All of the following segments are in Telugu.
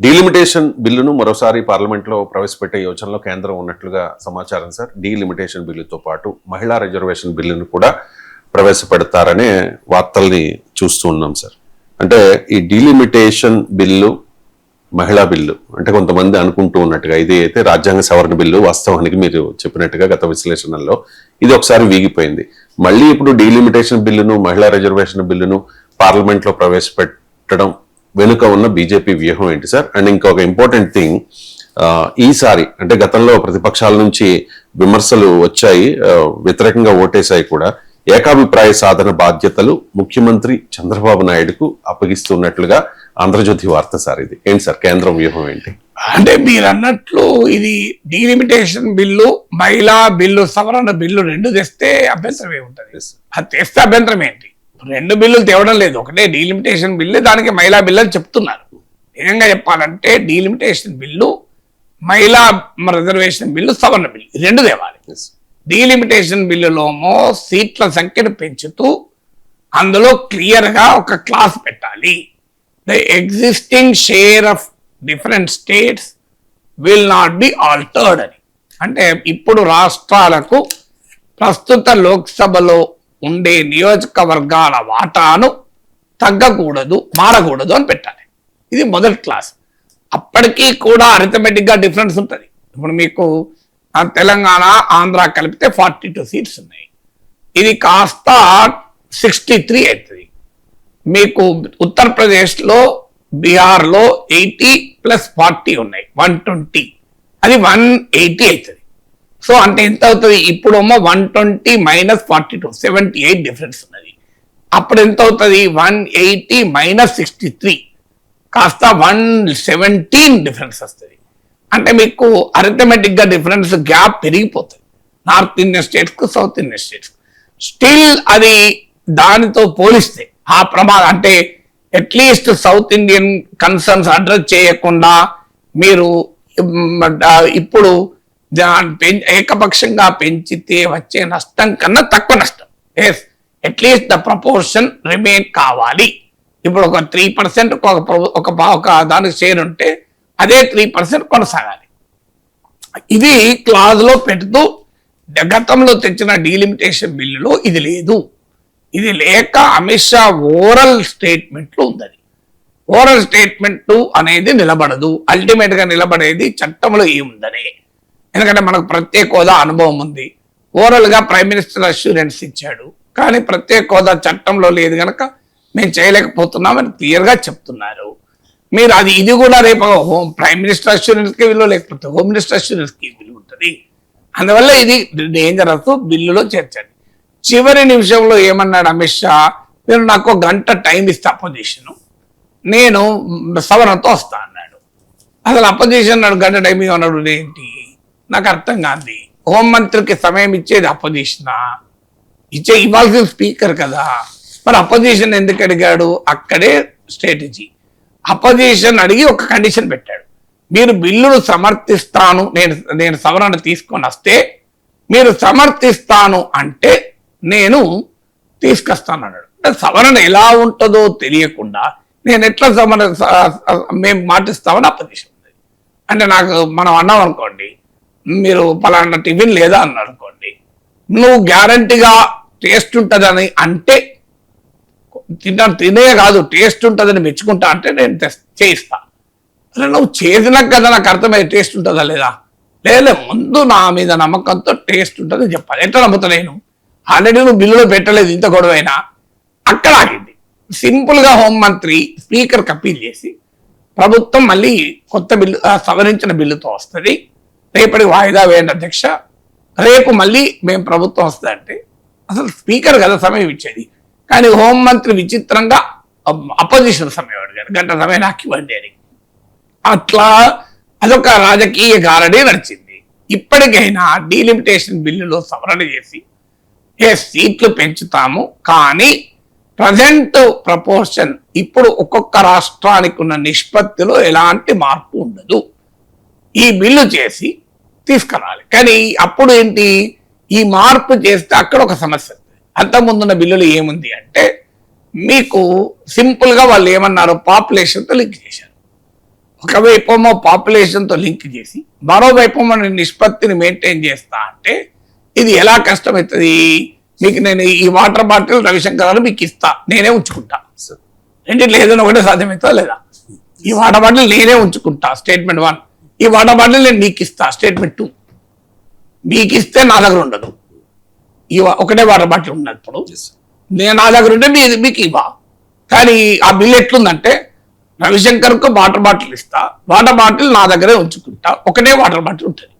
డీలిమిటేషన్ బిల్లును మరోసారి పార్లమెంట్లో ప్రవేశపెట్టే యోచనలో కేంద్రం ఉన్నట్లుగా సమాచారం సార్. డీలిమిటేషన్ బిల్లుతో పాటు మహిళా రిజర్వేషన్ బిల్లును కూడా ప్రవేశపెడతారనే వార్తల్ని చూస్తూ ఉన్నాం సార్. అంటే ఈ డీలిమిటేషన్ బిల్లు, మహిళా బిల్లు అంటే కొంతమంది అనుకుంటూ ఉన్నట్టుగా ఇది అయితే రాజ్యాంగ సవరణ బిల్లు, వాస్తవానికి మీరు చెప్పినట్టుగా గత విశ్లేషణల్లో ఇది ఒకసారి వీగిపోయింది. మళ్ళీ ఇప్పుడు డీలిమిటేషన్ బిల్లును, మహిళా రిజర్వేషన్ బిల్లును పార్లమెంట్లో ప్రవేశపెట్టడం వెనుక ఉన్న బీజేపీ వ్యూహం ఏంటి సార్? అండ్ ఇంకొక ఇంపార్టెంట్ థింగ్, ఈసారి అంటే గతంలో ప్రతిపక్షాల నుంచి విమర్శలు వచ్చాయి, వ్యతిరేకంగా ఓటేశాయి కూడా. ఏకాభిప్రాయ సాధన బాధ్యతలు ముఖ్యమంత్రి చంద్రబాబు నాయుడుకు అప్పగిస్తున్నట్లుగా ఆంధ్రజ్యోతి వార్త సార్. ఇది ఏంటి సార్ కేంద్రం వ్యూహం ఏంటి? అంటే మీరు అన్నట్లు ఇది డీలిమిటేషన్ బిల్లు, మహిళా బిల్లు, సవరణ బిల్లు రెండు తెస్తే అభ్యంతరం ఏముంటుంది? అది తెస్తే అభ్యంతరం ఏంటి? రెండు బిల్లులు తేవడం లేదు, ఒకటే డీలిమిటేషన్ బిల్లు, దానికి మహిళా బిల్లు అని చెప్తున్నారు. నిజంగా చెప్పాలంటే డీలిమిటేషన్ బిల్లు, మహిళా రిజర్వేషన్ బిల్లు, సవరణ బిల్లు రెండు తేవాలి. డీలిమిటేషన్ బిల్లులోమో సీట్ల సంఖ్యను పెంచుతూ అందులో క్లియర్ గా ఒక క్లాస్ పెట్టాలి. The existing share of different states will not be altered అని. అంటే ఇప్పుడు రాష్ట్రాలకు ప్రస్తుత లోక్సభలో ఉండే నియోజకవర్గాల వాటాను తగ్గకూడదు, మారకూడదు అని పెట్టాలి. ఇది మొదటి క్లాస్. అప్పటికీ కూడా అరిథమెటిక్ గా డిఫరెన్స్ ఉంటుంది. ఇప్పుడు మీకు తెలంగాణ, ఆంధ్ర కలిపితే 42 సీట్స్ ఉన్నాయి, ఇది కాస్త 63 అవుతుంది. మీకు ఉత్తరప్రదేశ్లో, బీహార్లో 80 + 40 ఉన్నాయి, 120, అది 180 అవుతుంది. సో అంటే ఎంత అవుతుంది? ఇప్పుడు 120 - 42, 78 డిఫరెన్స్ ఉన్నది. అప్పుడు ఎంత అవుతుంది? 180 - 63 కాస్త 117 డిఫరెన్స్ వస్తుంది. అంటే మీకు అరిథమెటిక్ గా డిఫరెన్స్ గ్యాప్ పెరిగిపోతుంది నార్త్ ఇండియన్ స్టేట్స్ కు, సౌత్ ఇండియన్ స్టేట్స్. స్టిల్ అది దానితో పోలిస్తే ఆ ప్రమాదం అంటే at least south Indian concerns address చేయకుండా మీరు ఇప్పుడు ఏకపక్షంగా పెంచితే వచ్చే నష్టం కన్నా తక్కువ నష్టం. Yes, at least the proportion remain కావాలి. ఇప్పుడు ఒక 3% ఒక దానికి షేర్ ఉంటే అదే 3% కొనసాగాలి. ఇది క్లాజ్ లో పెడుతూ గతంలో తెచ్చిన డీలిమిటేషన్ బిల్లులో ఇది లేదు. ఇది లేక అమిత్ షా ఓరల్ స్టేట్మెంట్లు ఉందని. ఓరల్ స్టేట్మెంట్ అనేది నిలబడదు, అల్టిమేట్ గా నిలబడేది చట్టంలో ఏముందని. ఎందుకంటే మనకు ప్రత్యేక హోదా అనుభవం ఉంది, ఓరల్ గా ప్రైమ్ మినిస్టర్ అష్యూరెన్స్ ఇచ్చాడు, కానీ ప్రత్యేక హోదా చట్టంలో లేదు కనుక మేము చేయలేకపోతున్నామని క్లియర్ గా చెప్తున్నారు. మీరు అది ఇది కూడా రేపు ప్రైమ్ మినిస్టర్ అష్యూరెన్స్ కి విలువ, లేకపోతే హోమ్ మినిస్టర్ అష్యూరెన్స్ కి విలువ ఉంటుంది. అందువల్ల ఇది డేంజరస్, బిల్లులో చేర్చండి. చివరి నిమిషంలో ఏమన్నాడు అమిత్ షా? మీరు నాకు 1 గంట టైం ఇస్తే అపోజిషన్, నేను సవరణతో వస్తా అన్నాడు. అసలు అపోజిషన్ 1 గంట టైం ఇవ్వన్నాడు ఏంటి? నాకు అర్థం కాదు. హోంమంత్రికి సమయం ఇచ్చేది అపోజిషనా? ఇవ్వాల్సిన స్పీకర్ కదా. మరి అపోజిషన్ ఎందుకు అడిగాడు? అక్కడే స్ట్రాటజీ. అపోజిషన్ అడిగి ఒక కండిషన్ పెట్టాడు, మీరు బిల్లును సమర్థిస్తాను, నేను సవరణ తీసుకొని వస్తే మీరు సమర్థిస్తాను అంటే నేను తీసుకొస్తాను అన్నాడు. సవరణ ఎలా ఉంటుందో తెలియకుండా నేను ఎట్లా మేము మాటిస్తామని అపోజిషన్ ఉంది. అంటే నాకు మనం అన్నాం అనుకోండి, మీరు పలానా టిఫిన్ లేదా అన్నారు అనుకోండి, నువ్వు గ్యారంటీగా టేస్ట్ ఉంటుందని అంటే తినే కాదు టేస్ట్ ఉంటుందని మెచ్చుకుంటా అంటే నేను చేయిస్తా. అరే నువ్వు చేసినాక కదా నాకు అర్థమయ్యే టేస్ట్ ఉంటుందా లేదా? లేదా ముందు నా మీద నమ్మకంతో టేస్ట్ ఉంటుందని చెప్పాలి. ఎట్లా నమ్ముతా నేను? ఆల్రెడీ నువ్వు బిల్లులో పెట్టలేదు, ఇంత గొడవైనా అక్కడ ఆగింది. సింపుల్ గా హోంమంత్రి స్పీకర్కి అప్పీల్ చేసి ప్రభుత్వం మళ్ళీ కొత్త బిల్లు, సవరించిన బిల్లుతో వస్తుంది, రేపటి వాయిదా వేయండి అధ్యక్ష, రేపు మళ్ళీ మేము ప్రభుత్వం వస్తుందంటే అసలు స్పీకర్ కదా సమయం ఇచ్చేది. కానీ హోంమంత్రి విచిత్రంగా అపోజిషన్ సమయం అడిగాడు, 1 గంట సమయం నాకు ఇవ్వండి అని. అట్లా అదొక రాజకీయ గారడీ నడిచింది. ఇప్పటికైనా డీలిమిటేషన్ బిల్లులో సవరణ చేసి సీట్లు పెంచుతాము, కానీ ప్రజెంట్ ప్రపోర్షన్ ఇప్పుడు ఒక్కొక్క రాష్ట్రానికి ఉన్న నిష్పత్తిలో ఎలాంటి మార్పు ఉండదు, ఈ బిల్లు చేసి తీసుకురావాలి. కానీ అప్పుడు ఏంటి, ఈ మార్పు చేస్తే అక్కడ ఒక సమస్య. అంతకుముందున్న బిల్లులు ఏముంది అంటే మీకు సింపుల్ గా వాళ్ళు ఏమన్నారు, పాపులేషన్తో లింక్ చేశారు. ఒకవైపేమో పాపులేషన్ తో లింక్ చేసి మరోవైపేమో నేను నిష్పత్తిని మెయింటైన్ చేస్తా అంటే ఇది ఎలా కష్టమవుతుంది? మీకు నేను ఈ వాటర్ బాటిల్ రవిశంకర్ గారు మీకు ఇస్తా, నేనే ఉంచుకుంటా. రెండిట్లో ఏదైనా ఒకటే సాధ్యమవుతుందా లేదా? ఈ వాటర్ బాటిల్ నేనే ఉంచుకుంటా, స్టేట్మెంట్ 1. ఈ వాటర్ బాటిల్ నేను నీకు ఇస్తా, స్టేట్మెంట్ 2. మీకు ఇస్తే నా దగ్గర ఉండదు, ఒకటే వాటర్ బాటిల్ ఉన్నప్పుడు నేను నా దగ్గర ఉంటే మీకు ఇవ్వ. కానీ ఆ బిల్ ఎట్లుందంటే రవిశంకర్కు వాటర్ బాటిల్ ఇస్తా, వాటర్ బాటిల్ నా దగ్గరే ఉంచుకుంటా, ఒకటే వాటర్ బాటిల్ ఉంటుంది.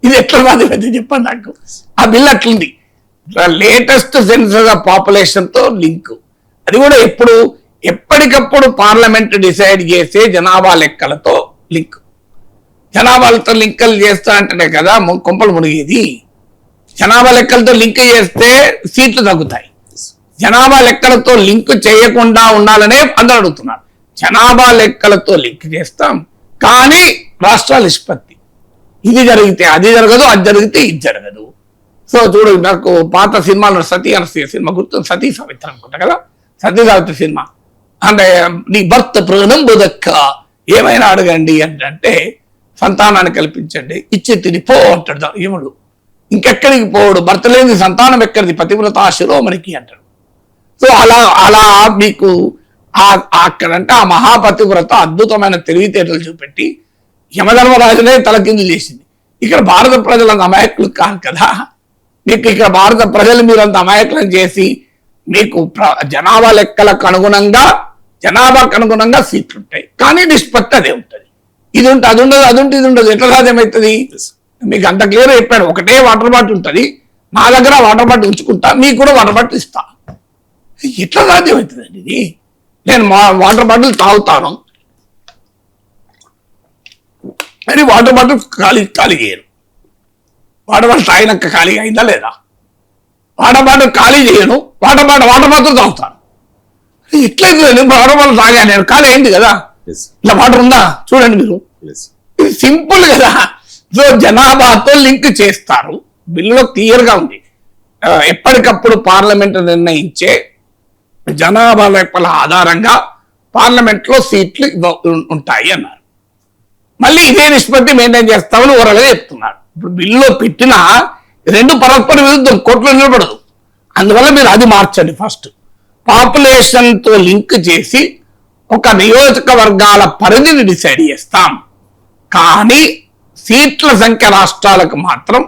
ఇది ఎట్లా సాధ్యమైతే చెప్పండి నాకు. ఆ బిల్ అట్లుంది. లేటెస్ట్ సెన్సస్ ఆఫ్ పాపులేషన్ తో లింక్. అది కూడా ఎప్పటికప్పుడు పార్లమెంట్ డిసైడ్ చేసే జనాభా లెక్కలతో లింక్. జనాభాలతో లింకులు చేస్తా అంటేనే కదా కొంపలు మునిగేది. జనాభా లెక్కలతో లింక్ చేస్తే సీట్లు తగ్గుతాయి. జనాభా లెక్కలతో లింక్ చేయకుండా ఉండాలనే అందరూ అడుగుతున్నారు. జనాభా లెక్కలతో లింక్ చేస్తాం కానీ రాష్ట్రాల నిష్పత్తి, ఇది జరిగితే అది జరగదు, అది జరిగితే ఇది జరగదు. సో చూడు, నాకు పాత సినిమాలో సతీ అనసూయ సినిమా గుర్తు, సతీ సావిత్రి అనుకుంటా కదా, సతీ సావిత్రి సినిమా. అంటే నీ భర్త ప్రాణం బుదక్క ఏమైనా అడగండి అంటే సంతానాన్ని కల్పించండి, ఇచ్చి తిని పో అంటాడు యముడు. ఇంకెక్కడికి పోడు, భర్త లేని సంతానం ఎక్కడిది, పతివ్రత శిరోమణికి అంటాడు. సో అలా మీకు అక్కడంటే ఆ మహాపతివ్రత అద్భుతమైన తెలివితేటలు చూపెట్టి యమధర్మరాజునే తలకిందులు చేసింది. ఇక్కడ భారత ప్రజలంత అమాయకులు కాదు కదా. మీకు ఇక్కడ భారత ప్రజలు మీరంత అమాయకులను చేసి మీకు జనాభా లెక్కలకు అనుగుణంగా సీట్లు ఉంటాయి కానీ నిష్పత్తి అదే ఉంటుంది. ఇది ఉంటే అది ఉండదు, అది ఉంటే ఇది ఉండదు. ఎట్లా సాధ్యమవుతుంది? మీకు అంత క్లియర్ చెప్పాడు. ఒకటే వాటర్ బాటిల్ ఉంటుంది, నా దగ్గర వాటర్ బాటిల్ ఉంచుకుంటా, మీకు కూడా వాటర్ బాటిల్ ఇస్తా. ఎట్లా సాధ్యమవుతుందండి ఇది? నేను వాటర్ బాటిల్ తాగుతాను అని వాటర్ బాటిల్ ఖాళీ చేయను. వాటర్ బాటిల్ తాగినాక ఖాళీ అయిందా లేదా? వాటర్ బాటిల్ ఖాళీ చేయను, వాటర్ బాటిల్ తాగుతాను. ఎట్లయితే వాటర్ బాటిల్ తాగాను నేను, ఖాళీ అయింది కదా. ఇలా వాటర్ ఉందా చూడండి మీరు. ఇది సింపుల్ కదా. సో జనాభాతో లింక్ చేస్తారు. బిల్లులో క్లియర్ గా ఉంది. ఎప్పటికప్పుడు పార్లమెంట్ నిర్ణయించే జనాభా లెక్కల ఆధారంగా పార్లమెంట్ లో సీట్లు ఉంటాయి అన్నారు. మళ్ళీ ఇదే నిష్పత్తి మెయింటైన్ చేస్తామని ఓరలుగా చెప్తున్నారు. ఇప్పుడు బిల్లులో పెట్టిన రెండు పరస్పర విరుద్ధం, కోర్టులో నిలబడదు. అందువల్ల మీరు అది మార్చండి. ఫస్ట్ పాపులేషన్ తో లింక్ చేసి ఒక నియోజకవర్గాల పరిధిని డిసైడ్ చేస్తాం కానీ సీట్ల సంఖ్య రాష్ట్రాలకు మాత్రం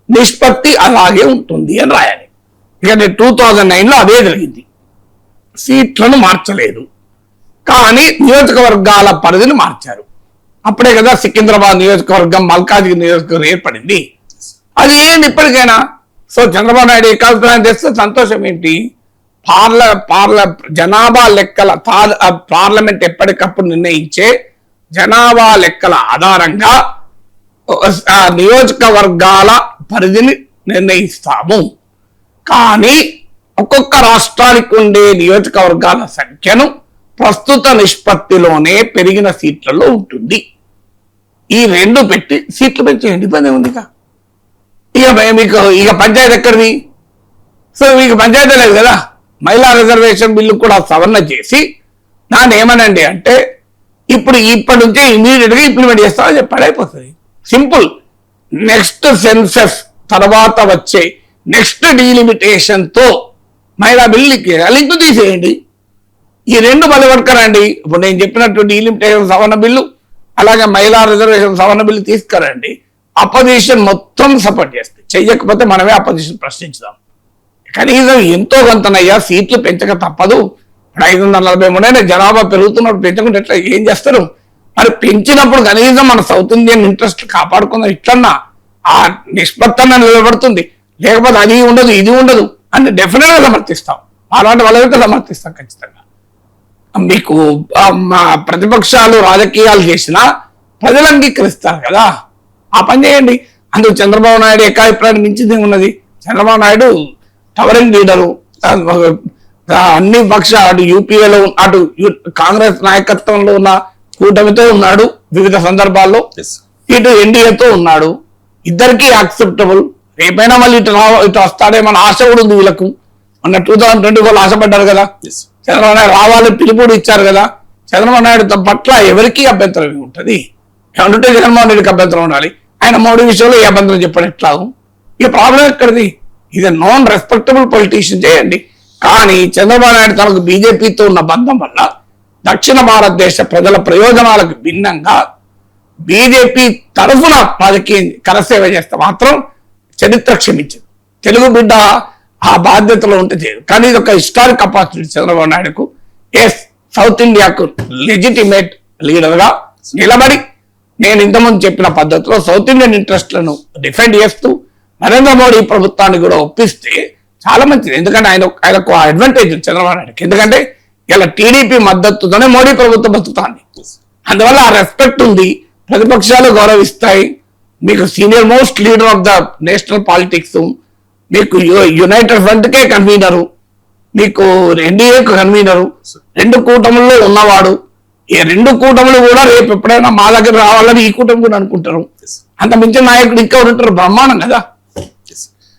నిష్పత్తి అలాగే ఉంటుంది అని రాయాలి. ఇక 2009లో అదే జరిగింది. సీట్లను మార్చలేదు కానీ నియోజకవర్గాల పరిధిని మార్చారు. అప్పుడే కదా సికింద్రాబాద్ నియోజకవర్గం, మల్కాజ్గిరి నియోజకవర్గం ఏర్పడింది. అది ఏంటి ఇప్పటికైనా? సో చంద్రబాబు నాయుడు ఏకాభిప్రాయం చేస్తే సంతోషం ఏంటి? జనాభా లెక్కల పార్లమెంట్ ఎప్పటికప్పుడు నిర్ణయించే జనాభా లెక్కల ఆధారంగా నియోజకవర్గాల పరిధిని నిర్ణయిస్తాము కానీ ఒక్కొక్క రాష్ట్రానికి ఉండే నియోజకవర్గాల సంఖ్యను ప్రస్తుత నిష్పత్తిలోనే పెరిగిన సీట్లలో ఉంటుంది. ఈ రెండు పెట్టి సీట్లు పెంచేయండి, ఇబ్బంది ఉంది. ఇక పంచాయతీ ఎక్కడిది? సో మీకు పంచాయతీ లేదు కదా. మహిళా రిజర్వేషన్ బిల్లు కూడా సవరణ చేసి నాన్న ఏమనండి అంటే ఇప్పటి నుంచే ఇమీడియట్ గా ఇంప్లిమెంట్ చేస్తామని చెప్పాడు, అయిపోతుంది. సింపుల్. నెక్స్ట్ సెన్సస్ తర్వాత వచ్చే నెక్స్ట్ డీలిమిటేషన్ తో మహిళా బిల్లుకి లింక్ తీసేయండి. ఈ రెండు బలపడకరండి. ఇప్పుడు నేను చెప్పినట్టు డీలిమిటేషన్ సవరణ బిల్లు అలాగే మహిళా రిజర్వేషన్ సవరణ బిల్లు తీసుకురండి. అపోజిషన్ మొత్తం సపోర్ట్ చేస్తే, చెయ్యకపోతే మనమే అపోజిషన్ ప్రశ్నించుదాం. కనీసం ఎంతో కొంతనయ్యా సీట్లు పెంచక తప్పదు. ఇప్పుడు 543 జనాభా పెరుగుతున్నప్పుడు పెంచకుండా ఎట్లా ఏం చేస్తారు? మరి పెంచినప్పుడు కనీసం మన సౌత్ ఇండియన్ ఇంట్రెస్ట్ కాపాడుకుందాం. ఇట్లన్నా ఆ నిష్పత్తి నిలబడుతుంది. లేకపోతే అది ఉండదు ఇది ఉండదు అని డెఫినెట్ గా సమర్థిస్తాం. అలాంటి వాళ్ళైతే సమర్థిస్తాం ఖచ్చితంగా. మీకు ప్రతిపక్షాలు రాజకీయాలు చేసినా ప్రజలు అంగీకరిస్తారు కదా, ఆ పని చేయండి. అందుకు చంద్రబాబు నాయుడు ఏకాభిప్రాయం మించింది ఉన్నది. చంద్రబాబు నాయుడు టవరింగ్ లీడరు, అన్ని పక్షాలు అటు యూపీఏలో అటు కాంగ్రెస్ నాయకత్వంలో ఉన్న కూటమితో ఉన్నాడు వివిధ సందర్భాల్లో, ఇటు ఎన్డీఏతో ఉన్నాడు. ఇద్దరికి యాక్సెప్టబుల్. రేపైనా మళ్ళీ ఇటు వస్తాడేమన్న ఆశ కూడా ఉంది వీళ్ళకు. మొన్న 2024 ఆశపడ్డారు కదా, చంద్రబాబు నాయుడు రావాలని పిలుపుడు ఇచ్చారు కదా. చంద్రబాబు నాయుడు పట్ల ఎవరికి అభ్యంతరం ఉంటుంది? ఏమంటుంటే జగన్మోహన్ రెడ్డికి అభ్యంతరం ఉండాలి, ఆయన మోడీ విషయంలో ఏ అభ్యంతరం చెప్పడం ఎట్లా? ఈ ప్రాబ్లం ఎక్కడిది? ఇది నాన్ రెస్పెక్టబుల్ పొలిటీషియన్ చేయండి. కానీ చంద్రబాబు నాయుడు తనకు బీజేపీతో ఉన్న బంధం వల్ల దక్షిణ భారతదేశ ప్రజల ప్రయోజనాలకు భిన్నంగా బీజేపీ తరఫున రాజకీయ కరసేవ చేస్తే మాత్రం చరిత్ర క్షమించదు. తెలుగు బిడ్డ ఆ బాధ్యతలో ఉంటే చేయదు. కానీ ఇది ఒక హిస్టారిక్ ఆపర్చునిటీ చంద్రబాబు నాయుడుకు. ఎస్, సౌత్ ఇండియాకు లెజిటిమేట్ లీడర్గా నిలబడి నేను ఇంతకుముందు చెప్పిన పద్ధతిలో సౌత్ ఇండియన్ ఇంట్రెస్ట్లను డిఫెండ్ చేస్తూ నరేంద్ర మోడీ ప్రభుత్వాన్ని కూడా ఒప్పిస్తే చాలా మంచిది. ఎందుకంటే ఆయనకు అడ్వాంటేజ్ ఉంది చంద్రబాబు నాయుడుకి. ఎందుకంటే ఇలా టీడీపీ మద్దతుతోనే మోడీ ప్రభుత్వం బతుకుతాంది. అందువల్ల ఆ రెస్పెక్ట్ ఉంది, ప్రతిపక్షాలు గౌరవిస్తాయి. మీకు senior most leader of the national politics, మీకు యునైటెడ్ ఫ్రంట్కే కన్వీనరు, మీకు ఎన్డీఏకు కన్వీనరు, 2 కూటముల్లో ఉన్నవాడు. ఈ 2 కూటములు కూడా రేపు ఎప్పుడైనా మా దగ్గర రావాలని ఈ కూటమి కూడా అనుకుంటారు. అంత మించిన నాయకుడు ఇంకా ఉంటారు, బ్రహ్మాండం కదా.